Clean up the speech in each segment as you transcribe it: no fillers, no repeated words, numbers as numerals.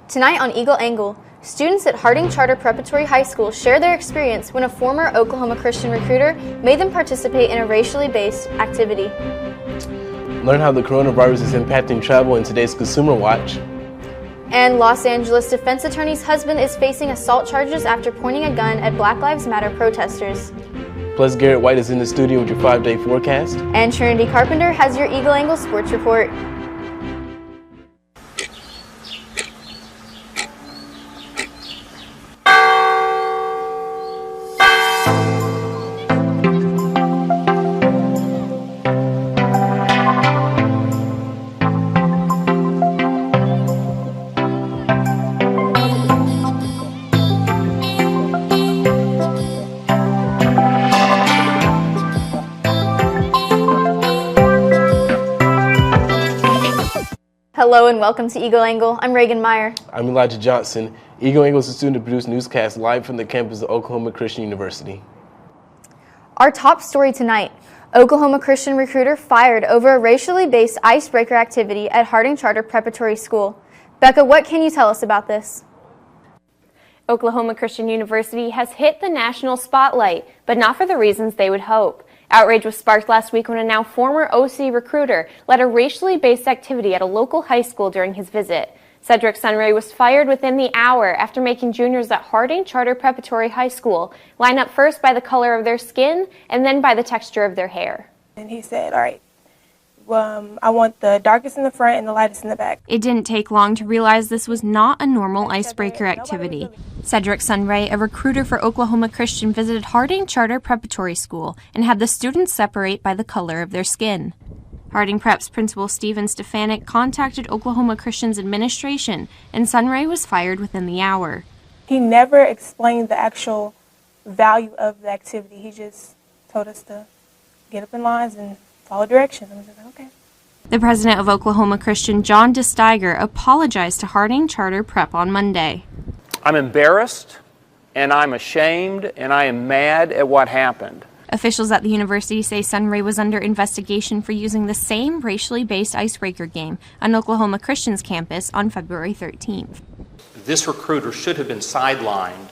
Tonight on Eagle Angle, students at Harding Charter Preparatory High School share their experience when a former Oklahoma Christian recruiter made them participate in a racially based activity. Learn how the coronavirus is impacting travel in today's Consumer Watch. And Los Angeles defense attorney's husband is facing assault charges after pointing a gun at Black Lives Matter protesters. Plus, Garrett White is in the studio with your 5-day forecast. And Trinity Carpenter has your Eagle Angle Sports Report. Hello and welcome to Eagle Angle. I'm Reagan Meyer. I'm Elijah Johnson. Eagle Angle is a student-produced newscast live from the campus of Oklahoma Christian University. Our top story tonight, Oklahoma Christian recruiter fired over a racially based icebreaker activity at Harding Charter Preparatory School. Becca, what can you tell us about this? Oklahoma Christian University has hit the national spotlight, but not for the reasons they would hope. Outrage was sparked last week when a now former OC recruiter led a racially based activity at a local high school during his visit. Cedric Sunray was fired within the hour after making juniors at Harding Charter Preparatory High School line up first by the color of their skin and then by the texture of their hair. And he said, all right, I want the darkest in the front and the lightest in the back. It didn't take long to realize this was not a normal icebreaker activity. Cedric Sunray, a recruiter for Oklahoma Christian, visited Harding Charter Preparatory School and had the students separate by the color of their skin. Harding Prep's principal Stephen Stefanik contacted Oklahoma Christian's administration, and Sunray was fired within the hour. He never explained the actual value of the activity. He just told us to get up in lines and follow directions. I was like, okay. The president of Oklahoma Christian, John DeSteiger, apologized to Harding Charter Prep on Monday. I'm embarrassed, and I'm ashamed, and I am mad at what happened. Officials at the university say Sunray was under investigation for using the same racially based icebreaker game on Oklahoma Christian's campus on February 13th. This recruiter should have been sidelined.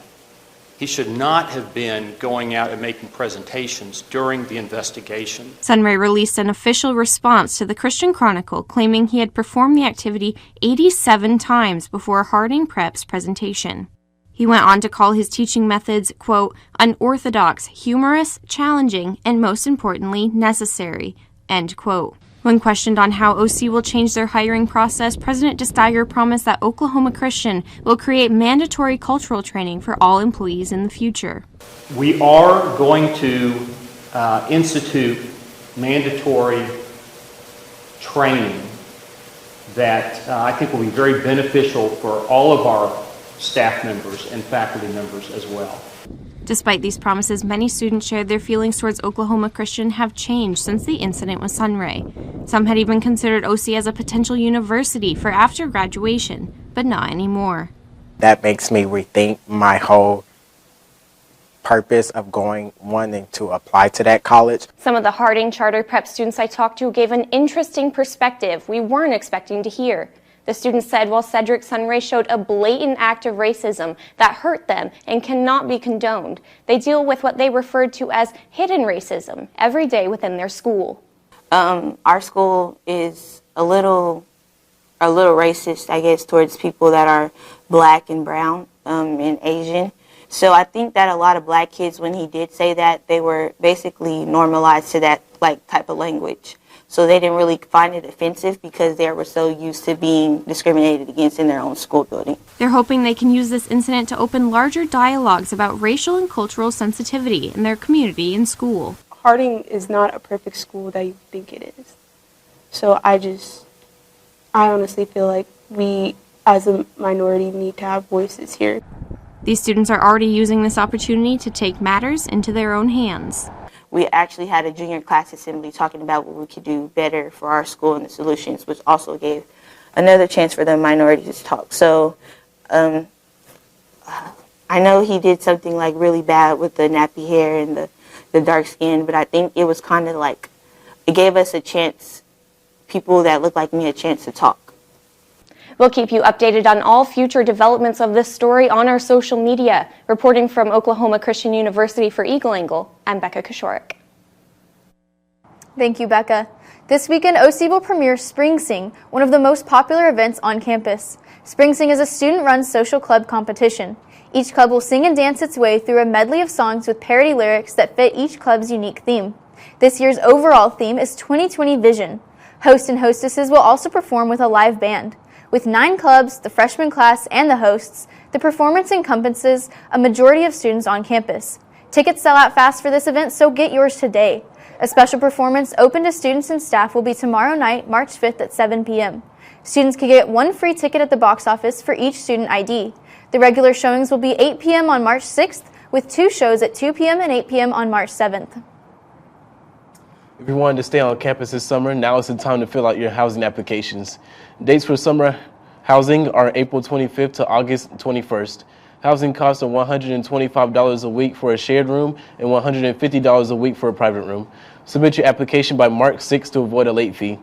He should not have been going out and making presentations during the investigation. Sunray released an official response to the Christian Chronicle claiming he had performed the activity 87 times before Harding Prep's presentation. He went on to call his teaching methods, quote, unorthodox, humorous, challenging, and most importantly, necessary, end quote. When questioned on how OC will change their hiring process, President DeSteiger promised that Oklahoma Christian will create mandatory cultural training for all employees in the future. We are going to institute mandatory training that I think will be very beneficial for all of our staff members and faculty members as well. Despite these promises, many students shared their feelings towards Oklahoma Christian have changed since the incident with Sunray. Some had even considered OC as a potential university for after graduation, but not anymore. That makes me rethink my whole purpose of wanting to apply to that college. Some of the Harding Charter Prep students I talked to gave an interesting perspective we weren't expecting to hear. The students said while Cedric Sunray showed a blatant act of racism that hurt them and cannot be condoned, they deal with what they referred to as hidden racism every day within their school. Our school is a little racist, I guess, towards people that are black and brown and Asian. So I think that a lot of black kids, when he did say that, they were basically normalized to that type of language. So they didn't really find it offensive because they were so used to being discriminated against in their own school building. They're hoping they can use this incident to open larger dialogues about racial and cultural sensitivity in their community and school. Harding is not a perfect school that you think it is. So I honestly feel like we as a minority need to have voices here. These students are already using this opportunity to take matters into their own hands. We actually had a junior class assembly talking about what we could do better for our school and the solutions, which also gave another chance for the minorities to talk. So I know he did something really bad with the nappy hair and the dark skin, but I think it was kind of it gave us a chance, people that look like me, a chance to talk. We'll keep you updated on all future developments of this story on our social media. Reporting from Oklahoma Christian University for Eagle Angle, I'm Becca Koshorik. Thank you, Becca. This weekend, OC will premiere Spring Sing, one of the most popular events on campus. Spring Sing is a student-run social club competition. Each club will sing and dance its way through a medley of songs with parody lyrics that fit each club's unique theme. This year's overall theme is 2020 Vision. Hosts and hostesses will also perform with a live band. With 9 clubs, the freshman class, and the hosts, the performance encompasses a majority of students on campus. Tickets sell out fast for this event, so get yours today. A special performance open to students and staff will be tomorrow night, March 5th at 7 p.m. Students can get 1 free ticket at the box office for each student ID. The regular showings will be 8 p.m. on March 6th, with 2 shows at 2 p.m. and 8 p.m. on March 7th. If you wanted to stay on campus this summer, now is the time to fill out your housing applications. Dates for summer housing are April 25th to August 21st. Housing costs are $125 a week for a shared room and $150 a week for a private room. Submit your application by March 6th to avoid a late fee.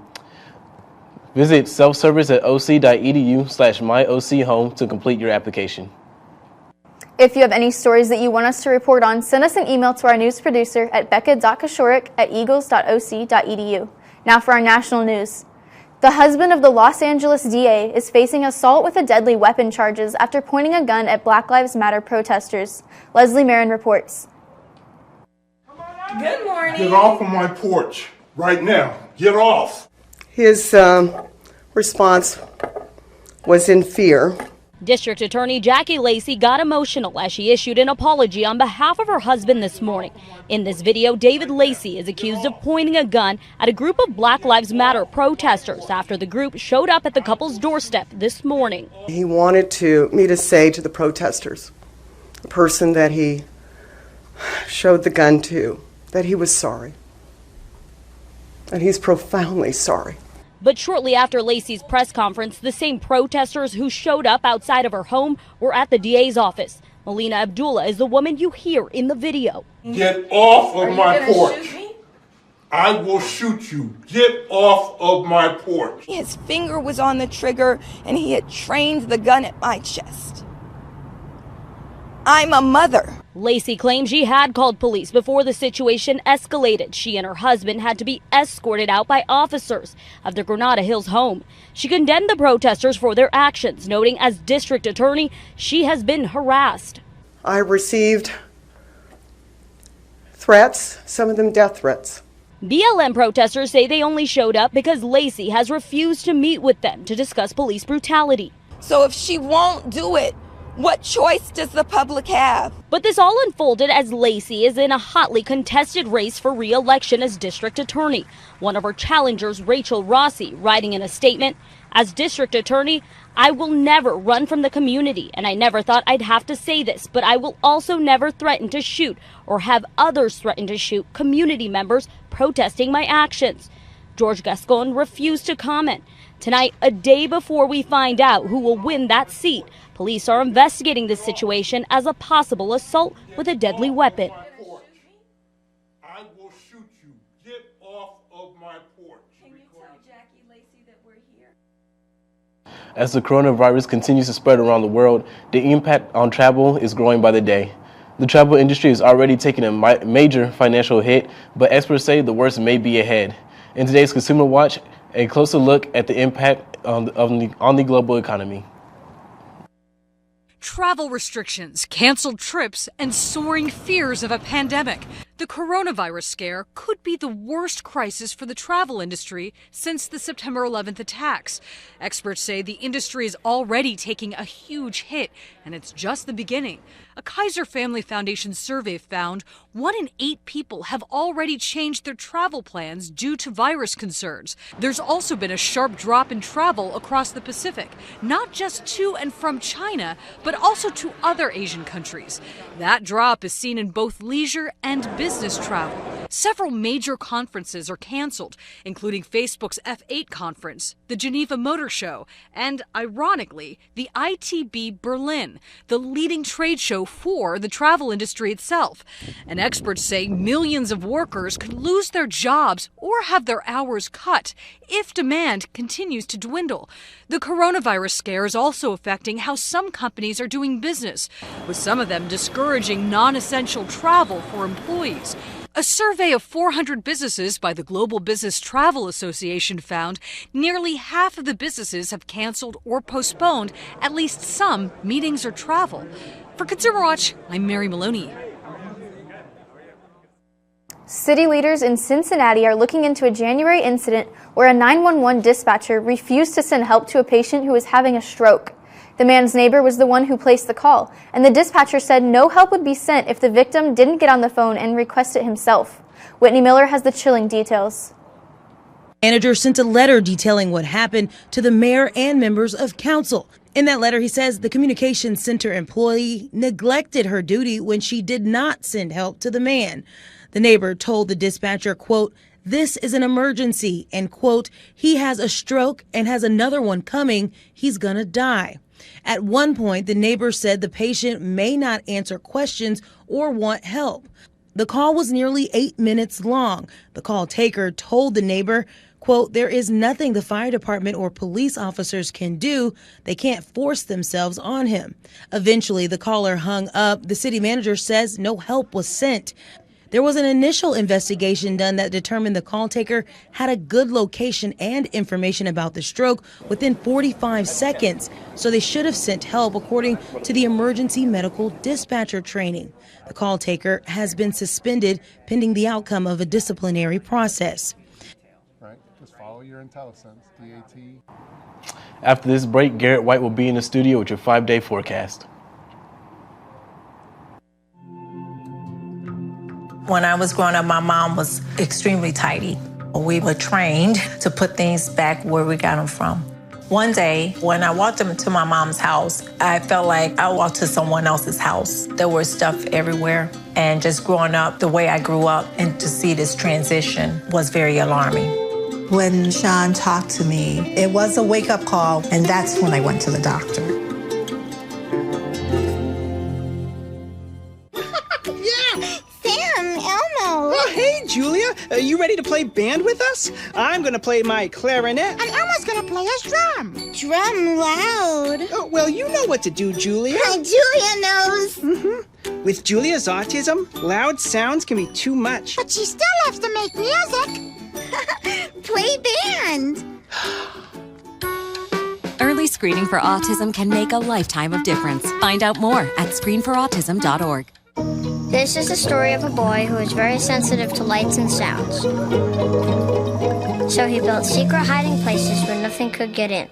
Visit self-service at oc.edu/myochome to complete your application. If you have any stories that you want us to report on, send us an email to our news producer at becca.koshorik@eagles.oc.edu. Now for our national news. The husband of the Los Angeles DA is facing assault with a deadly weapon charges after pointing a gun at Black Lives Matter protesters. Leslie Marin reports. Good morning. Get off of my porch right now. Get off. His response was in fear. District Attorney Jackie Lacey got emotional as she issued an apology on behalf of her husband this morning. In this video, David Lacey is accused of pointing a gun at a group of Black Lives Matter protesters after the group showed up at the couple's doorstep this morning. He wanted me to say to the protesters, the person that he showed the gun to, that he was sorry. And he's profoundly sorry. But shortly after Lacey's press conference, the same protesters who showed up outside of her home were at the DA's office. Melina Abdullah is the woman you hear in the video. Get off of my porch. I will shoot you. Get off of my porch. His finger was on the trigger and he had trained the gun at my chest. I'm a mother. Lacey claims she had called police before the situation escalated. She and her husband had to be escorted out by officers of the Granada Hills home. She condemned the protesters for their actions, noting as district attorney, she has been harassed. I received threats, some of them death threats. BLM protesters say they only showed up because Lacey has refused to meet with them to discuss police brutality. So if she won't do it, what choice does the public have? But this all unfolded as Lacey is in a hotly contested race for re-election as district attorney. One of her challengers, Rachel Rossi, writing in a statement, "As district attorney, I will never run from the community, and I never thought I'd have to say this, but I will also never threaten to shoot or have others threaten to shoot community members protesting my actions." George Gascon refused to comment. Tonight, a day before we find out who will win that seat, police are investigating this situation as a possible assault with a deadly weapon. I will shoot you. Get off of my porch. Can you tell Jackie Lacey that we're here? As the coronavirus continues to spread around the world, the impact on travel is growing by the day. The travel industry is already taking a major financial hit, but experts say the worst may be ahead. In today's Consumer Watch, a closer look at the impact on the global economy. Travel restrictions, canceled trips, and soaring fears of a pandemic. The coronavirus scare could be the worst crisis for the travel industry since the September 11th attacks. Experts say the industry is already taking a huge hit, and it's just the beginning. A Kaiser Family Foundation survey found 1 in 8 people have already changed their travel plans due to virus concerns. There's also been a sharp drop in travel across the Pacific, not just to and from China, but also to other Asian countries. That drop is seen in both leisure and business travel. Several major conferences are canceled, including Facebook's F8 conference, the Geneva Motor Show, and, ironically, the ITB Berlin, the leading trade show for the travel industry itself. And experts say millions of workers could lose their jobs or have their hours cut if demand continues to dwindle. The coronavirus scare is also affecting how some companies are doing business, with some of them discouraging non-essential travel for employees. A survey of 400 businesses by the Global Business Travel Association found nearly half of the businesses have canceled or postponed at least some meetings or travel. For Consumer Watch, I'm Mary Maloney. City leaders in Cincinnati are looking into a January incident where a 911 dispatcher refused to send help to a patient who was having a stroke. The man's neighbor was the one who placed the call, and the dispatcher said no help would be sent if the victim didn't get on the phone and request it himself. Whitney Miller has the chilling details. The manager sent a letter detailing what happened to the mayor and members of council. In that letter, he says the communications center employee neglected her duty when she did not send help to the man. The neighbor told the dispatcher, quote, "This is an emergency," and, quote, "He has a stroke and has another one coming. He's gonna die." At one point, the neighbor said the patient may not answer questions or want help. The call was nearly 8 minutes long. The call taker told the neighbor, quote, "There is nothing the fire department or police officers can do. They can't force themselves on him." Eventually, the caller hung up. The city manager says no help was sent. There was an initial investigation done that determined the call taker had a good location and information about the stroke within 45 seconds, so they should have sent help according to the emergency medical dispatcher training. The call taker has been suspended pending the outcome of a disciplinary process. Right, just follow your intelligence, DAT. After this break, Garrett White will be in the studio with your 5-day forecast. When I was growing up, my mom was extremely tidy. We were trained to put things back where we got them from. One day, when I walked into my mom's house, I felt like I walked to someone else's house. There was stuff everywhere. And just growing up the way I grew up and to see this transition was very alarming. When Sean talked to me, it was a wake-up call, and that's when I went to the doctor. Oh, hey, Julia. Are you ready to play band with us? I'm going to play my clarinet. And Elmo's going to play his drum. Drum loud. Oh, well, you know what to do, Julia. Julia knows. Mm-hmm. With Julia's autism, loud sounds can be too much. But she still loves to make music. Play band. Early screening for autism can make a lifetime of difference. Find out more at screenforautism.org. This is the story of a boy who is very sensitive to lights and sounds. So he built secret hiding places where nothing could get in.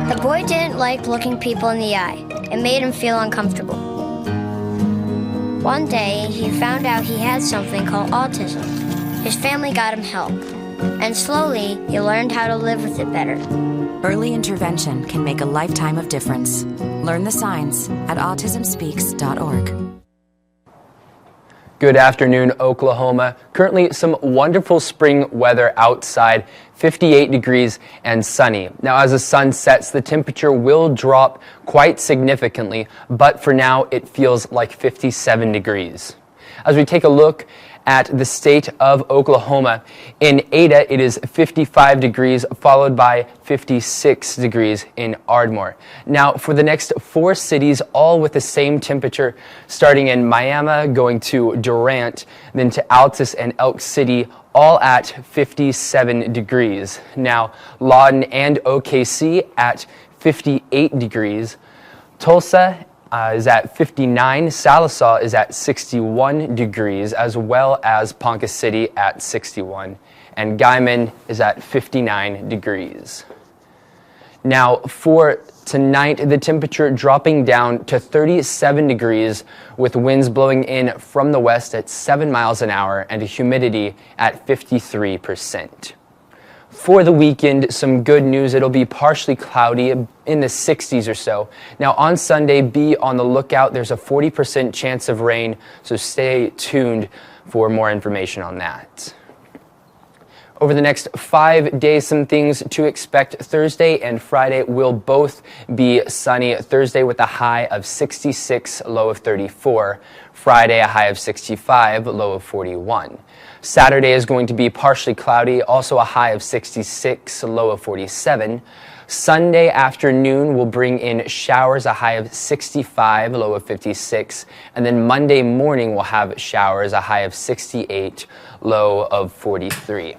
The boy didn't like looking people in the eye. It made him feel uncomfortable. One day, he found out he had something called autism. His family got him help. And slowly, he learned how to live with it better. Early intervention can make a lifetime of difference. Learn the signs at autismspeaks.org. Good afternoon, Oklahoma. Currently, some wonderful spring weather outside, 58 degrees and sunny. Now, as the sun sets, the temperature will drop quite significantly, but for now, it feels like 57 degrees. As we take a look at the state of Oklahoma, in Ada, it is 55 degrees, followed by 56 degrees in Ardmore. Now, for the next 4 cities, all with the same temperature, starting in Miami, going to Durant, then to Altus and Elk City, all at 57 degrees. Now, Lawton and OKC at 58 degrees. Tulsa is at 59, Sallisaw is at 61 degrees, as well as Ponca City at 61, and Guyman is at 59 degrees. Now, for tonight, the temperature dropping down to 37 degrees with winds blowing in from the west at 7 miles an hour and a humidity at 53%. for the weekend, some good news. It'll be partially cloudy in the 60s or so. Now on Sunday, be on the lookout. There's a 40% chance of rain, so stay tuned for more information on that. Over the next 5 days, some things to expect. Thursday and Friday will both be sunny. Thursday with a high of 66, low of 34. Friday, a high of 65, low of 41. Saturday is going to be partially cloudy, also a high of 66, low of 47. Sunday afternoon will bring in showers, a high of 65, low of 56. And then Monday morning will have showers, a high of 68, low of 43.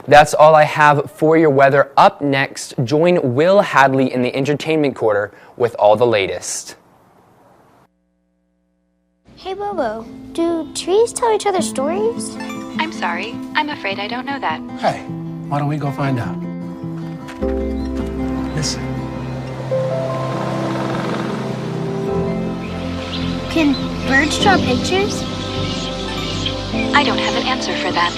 That's all I have for your weather. Up next, join Will Hadley in the Entertainment Corner with all the latest. Hey, Bobo, do trees tell each other stories? I'm sorry. I'm afraid I don't know that. Hey, why don't we go find out? Listen. Can birds draw pictures? I don't have an answer for that.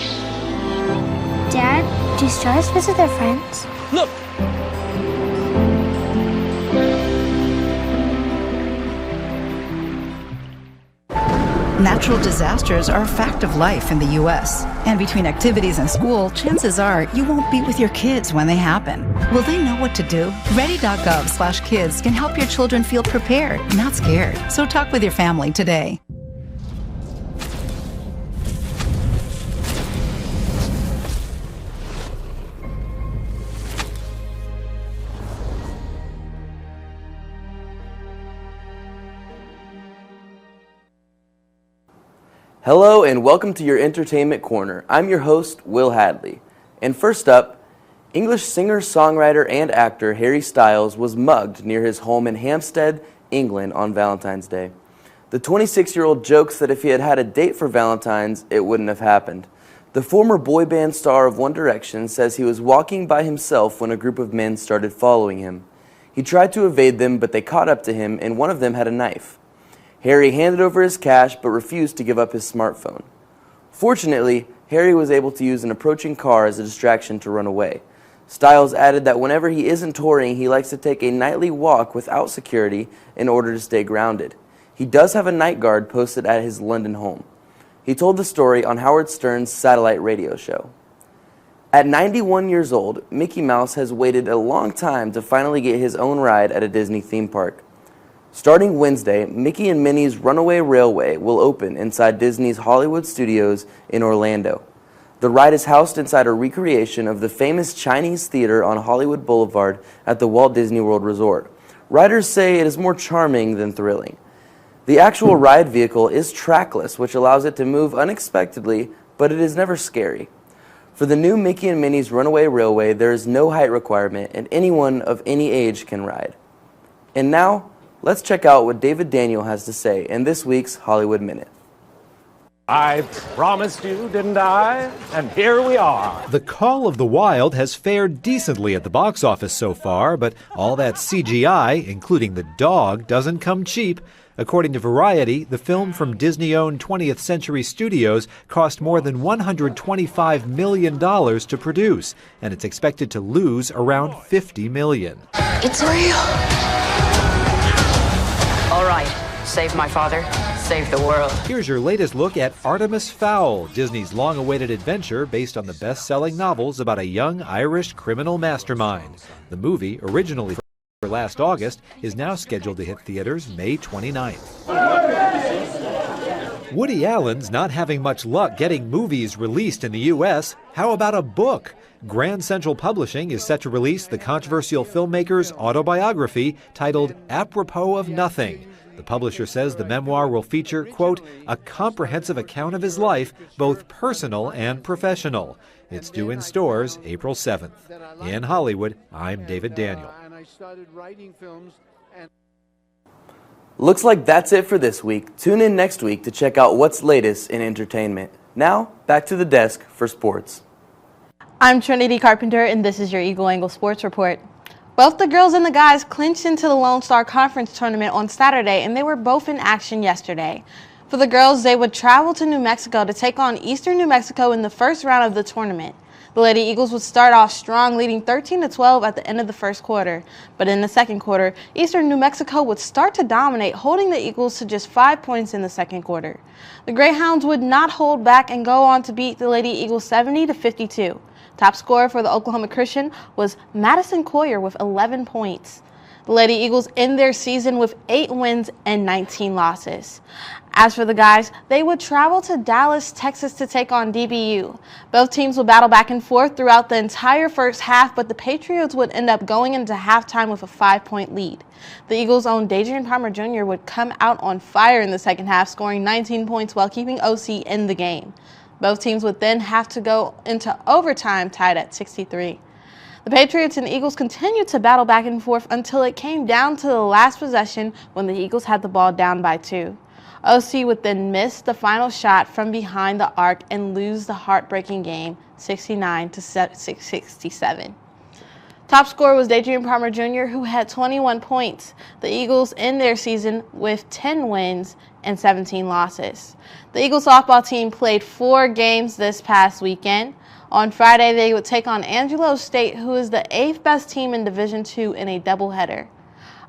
Dad, do stars visit their friends? Look! Natural disasters are a fact of life in the U.S. And between activities and school, chances are you won't be with your kids when they happen. Will they know what to do? Ready.gov/kids can help your children feel prepared, not scared. So talk with your family today. Hello and welcome to your Entertainment Corner. I'm your host, Will Hadley. And first up, English singer, songwriter, and actor Harry Styles was mugged near his home in Hampstead, England on Valentine's Day. The 26-year-old jokes that if he had had a date for Valentine's, it wouldn't have happened. The former boy band star of One Direction says he was walking by himself when a group of men started following him. He tried to evade them, but they caught up to him, and one of them had a knife. Harry handed over his cash but refused to give up his smartphone. Fortunately, Harry was able to use an approaching car as a distraction to run away. Styles added that whenever he isn't touring, he likes to take a nightly walk without security in order to stay grounded. He does have a night guard posted at his London home. He told the story on Howard Stern's satellite radio show. At 91 years old, Mickey Mouse has waited a long time to finally get his own ride at a Disney theme park. Starting Wednesday, Mickey and Minnie's Runaway Railway will open inside Disney's Hollywood Studios in Orlando. The ride is housed inside a recreation of the famous Chinese theater on Hollywood Boulevard at the Walt Disney World Resort. Riders say it is more charming than thrilling. The actual ride vehicle is trackless, which allows it to move unexpectedly, but it is never scary. For the new Mickey and Minnie's Runaway Railway, there is no height requirement, and anyone of any age can ride. And now, let's check out what David Daniel has to say in this week's Hollywood Minute. I promised you, didn't I? And here we are. The Call of the Wild has fared decently at the box office so far, but all that CGI, including the dog, doesn't come cheap. According to Variety, the film from Disney-owned 20th Century Studios cost more than $125 million to produce, and it's expected to lose around $50 million. It's real. All right, save my father, save the world. Here's your latest look at Artemis Fowl, Disney's long-awaited adventure based on the best-selling novels about a young Irish criminal mastermind. The movie, originally for last August, is now scheduled to hit theaters May 29th. Woody Allen's not having much luck getting movies released in the U.S. How about a book? Grand Central Publishing is set to release the controversial filmmaker's autobiography titled Apropos of Nothing. The publisher says the memoir will feature, quote, a comprehensive account of his life, both personal and professional. It's due in stores April 7th. In Hollywood, I'm David Daniel. Looks like that's it for this week. Tune in next week to check out what's latest in entertainment. Now, back to the desk for sports. I'm Trinity Carpenter, and this is your Eagle Angle Sports Report. Both the girls and the guys clinched into the Lone Star Conference Tournament on Saturday, and they were both in action yesterday. For the girls, they would travel to New Mexico to take on Eastern New Mexico in the first round of the tournament. The Lady Eagles would start off strong, leading 13-12 at the end of the first quarter. But in the second quarter, Eastern New Mexico would start to dominate, holding the Eagles to just 5 points in the second quarter. The Greyhounds would not hold back and go on to beat the Lady Eagles 70-52. Top scorer for the Oklahoma Christian was Madison Coyer with 11 points. The Lady Eagles end their season with 8 wins and 19 losses. As for the guys, they would travel to Dallas, Texas to take on DBU. Both teams would battle back and forth throughout the entire first half, but the Patriots would end up going into halftime with a 5-point lead. The Eagles' own Adrian Palmer Jr. would come out on fire in the second half, scoring 19 points while keeping OC in the game. Both teams would then have to go into overtime tied at 63. The Patriots and Eagles continued to battle back and forth until it came down to the last possession when the Eagles had the ball down by 2. OC would then miss the final shot from behind the arc and lose the heartbreaking game 69-67. Top scorer was Adrian Palmer Jr., who had 21 points. The Eagles end their season with 10 wins and 17 losses. The Eagles softball team played 4 games this past weekend. On Friday, they would take on Angelo State, who is the 8th best team in Division II, in a doubleheader.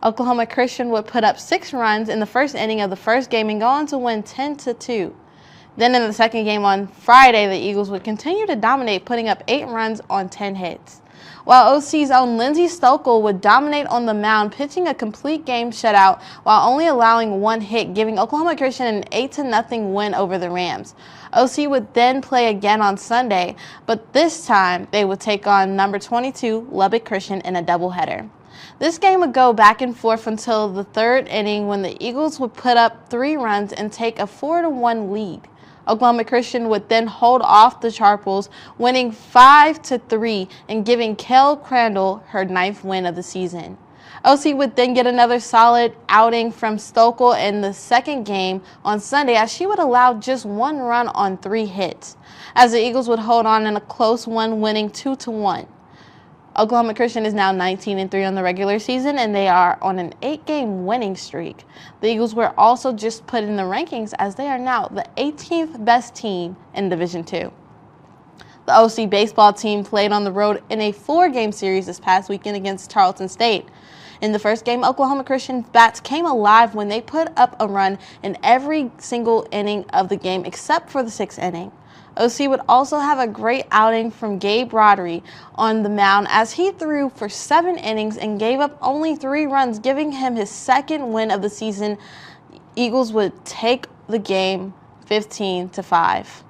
Oklahoma Christian would put up 6 runs in the first inning of the first game and go on to win 10-2. Then in the second game on Friday, the Eagles would continue to dominate, putting up 8 runs on 10 hits. While OC's own Lindsey Stokel would dominate on the mound, pitching a complete game shutout while only allowing 1 hit, giving Oklahoma Christian an 8-0 win over the Rams. OC would then play again on Sunday, but this time they would take on number 22 Lubbock Christian in a doubleheader. This game would go back and forth until the third inning when the Eagles would put up 3 runs and take a 4-1 lead. Oklahoma Christian would then hold off the Charples, winning 5-3 and giving Kel Crandall her 9th win of the season. OC would then get another solid outing from Stokel in the second game on Sunday, as she would allow just 1 run on 3 hits, as the Eagles would hold on in a close one, winning 2-1. Oklahoma Christian is now 19-3 on the regular season, and they are on an 8-game winning streak. The Eagles were also just put in the rankings, as they are now the 18th best team in Division II. The OC baseball team played on the road in a 4-game series this past weekend against Tarleton State. In the first game, Oklahoma Christian's bats came alive when they put up a run in every single inning of the game except for the 6th inning. OC would also have a great outing from Gabe Roddery on the mound, as he threw for 7 innings and gave up only 3 runs, giving him his 2nd win of the season. Eagles would take the game 15-5.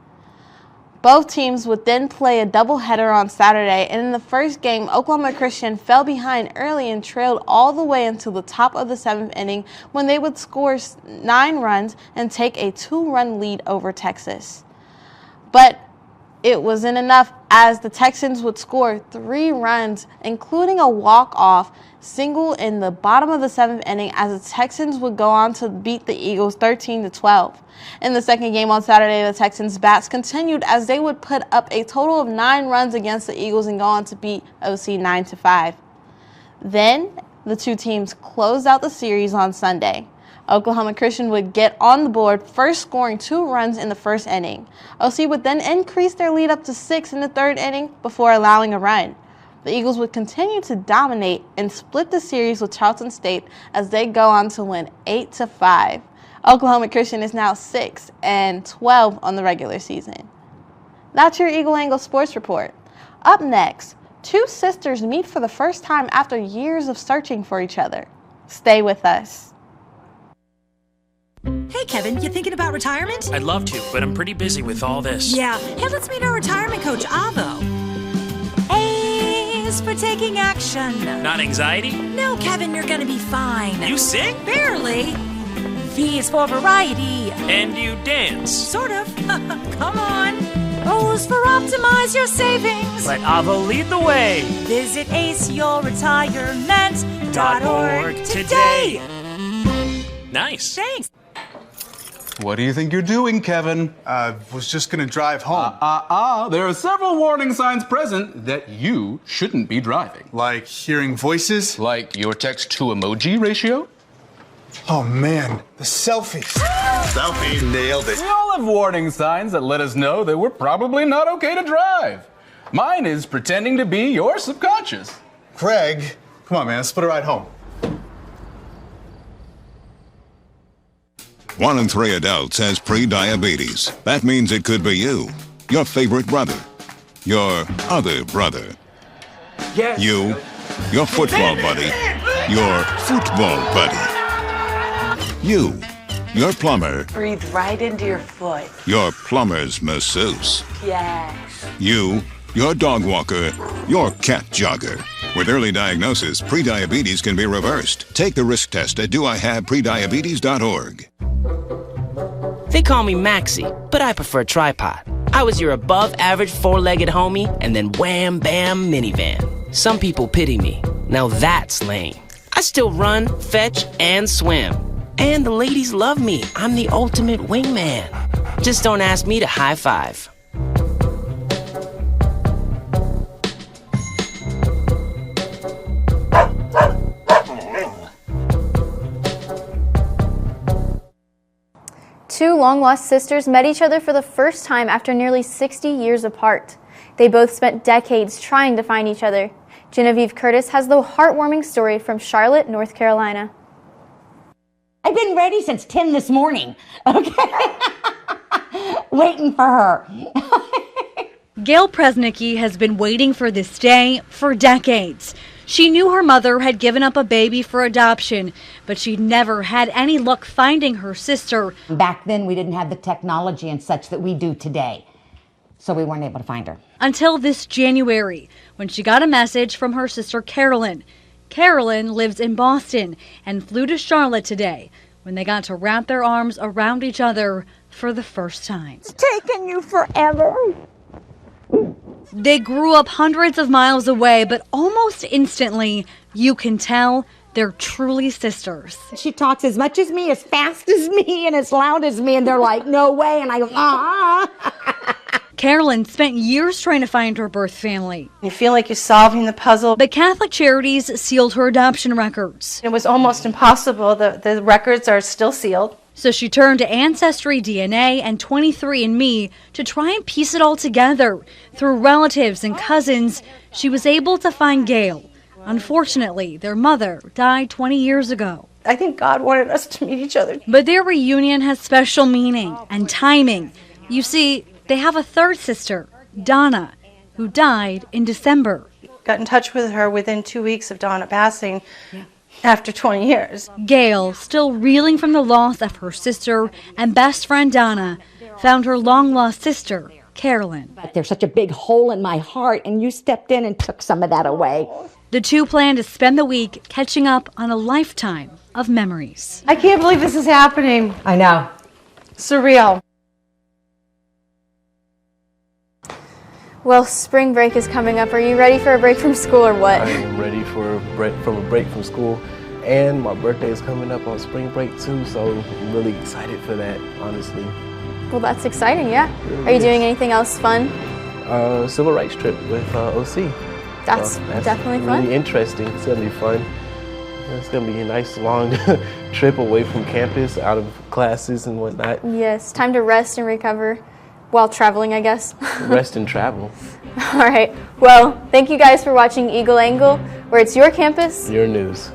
Both teams would then play a doubleheader on Saturday, and in the first game, Oklahoma Christian fell behind early and trailed all the way until the top of the 7th inning, when they would score 9 runs and take a 2-run lead over Texas. But it wasn't enough, as the Texans would score 3 runs, including a walk-off single in the bottom of the 7th inning, as the Texans would go on to beat the Eagles 13-12. In the second game on Saturday, the Texans' bats continued, as they would put up a total of 9 runs against the Eagles and go on to beat OC 9-5. Then the 2 teams closed out the series on Sunday. Oklahoma Christian would get on the board, first scoring 2 runs in the first inning. OC would then increase their lead up to 6 in the 3rd inning before allowing a run. The Eagles would continue to dominate and split the series with Tarleton State, as they go on to win 8-5. Oklahoma Christian is now 6-12 on the regular season. That's your Eagle Angle Sports Report. Up next, 2 sisters meet for the first time after years of searching for each other. Stay with us. Hey, Kevin, you thinking about retirement? I'd love to, but I'm pretty busy with all this. Yeah. Hey, let's meet our retirement coach, Avo. A is for taking action. Not anxiety? No, Kevin, you're gonna be fine. You sing? Barely. V is for variety. And you dance? Sort of. Come on. O is for optimize your savings. Let Avo lead the way. Visit aceyourretirement.org today. Nice. Thanks. What do you think you're doing, Kevin? Was just gonna drive home. There are several warning signs present that you shouldn't be driving. Like hearing voices? Like your text-to-emoji ratio? Oh man, the selfies. Selfie. Nailed it. We all have warning signs that let us know that we're probably not okay to drive. Mine is pretending to be your subconscious. Craig, come on, man, let's put a ride home. 1 in 3 adults has pre-diabetes. That means it could be you, your favorite brother, your other brother, yes. you, your football buddy, your football buddy, you, your plumber, Breathe right into your foot. your plumber's masseuse, Yes. you, your dog walker, your cat jogger. With early diagnosis, prediabetes can be reversed. Take the risk test at doihaveprediabetes.org. They call me Maxie, but I prefer tripod. I was your above-average four-legged homie, and then wham, bam, minivan. Some people pity me. Now that's lame. I still run, fetch, and swim. And the ladies love me. I'm the ultimate wingman. Just don't ask me to high five. Two long-lost sisters met each other for the first time after nearly 60 years apart. They both spent decades trying to find each other. Genevieve Curtis has the heartwarming story from Charlotte, North Carolina. I've been ready since 10 this morning, okay? Waiting for her. Gail Presnicki has been waiting for this day for decades. She knew her mother had given up a baby for adoption, but she'd never had any luck finding her sister. Back then, we didn't have the technology and such that we do today, so we weren't able to find her. Until this January, when she got a message from her sister Carolyn. Carolyn lives in Boston and flew to Charlotte today when they got to wrap their arms around each other for the first time. It's taken you forever. They grew up hundreds of miles away, but almost instantly, you can tell they're truly sisters. She talks as much as me, as fast as me, and as loud as me, and they're like, no way, and I go, ah. Carolyn spent years trying to find her birth family. You feel like you're solving the puzzle. But Catholic Charities sealed her adoption records. It was almost impossible. The records are still sealed. So she turned to Ancestry DNA and 23andMe to try and piece it all together. Through relatives and cousins, she was able to find Gail. Unfortunately, their mother died 20 years ago. I think God wanted us to meet each other. But their reunion has special meaning and timing. You see, they have a third sister, Donna, who died in December. Got in touch with her within 2 weeks of Donna passing. After 20 years. Gail, still reeling from the loss of her sister and best friend Donna, found her long-lost sister, Carolyn. But there's such a big hole in my heart, and you stepped in and took some of that away. The two plan to spend the week catching up on a lifetime of memories. I can't believe this is happening. I know. Surreal. Well, spring break is coming up. Are you ready for a break from school or what? I am ready for a break from school, and my birthday is coming up on spring break too, so I'm really excited for that, honestly. Well, that's exciting, yeah. Are you doing anything else fun? Civil rights trip with OC. That's definitely fun. Really interesting. It's gonna be fun. It's gonna be a nice long trip away from campus, out of classes and whatnot. Yes, time to rest and recover. While traveling, I guess. Rest and travel. All right. Well, thank you guys for watching Eagle Angle, where it's your campus. Your news.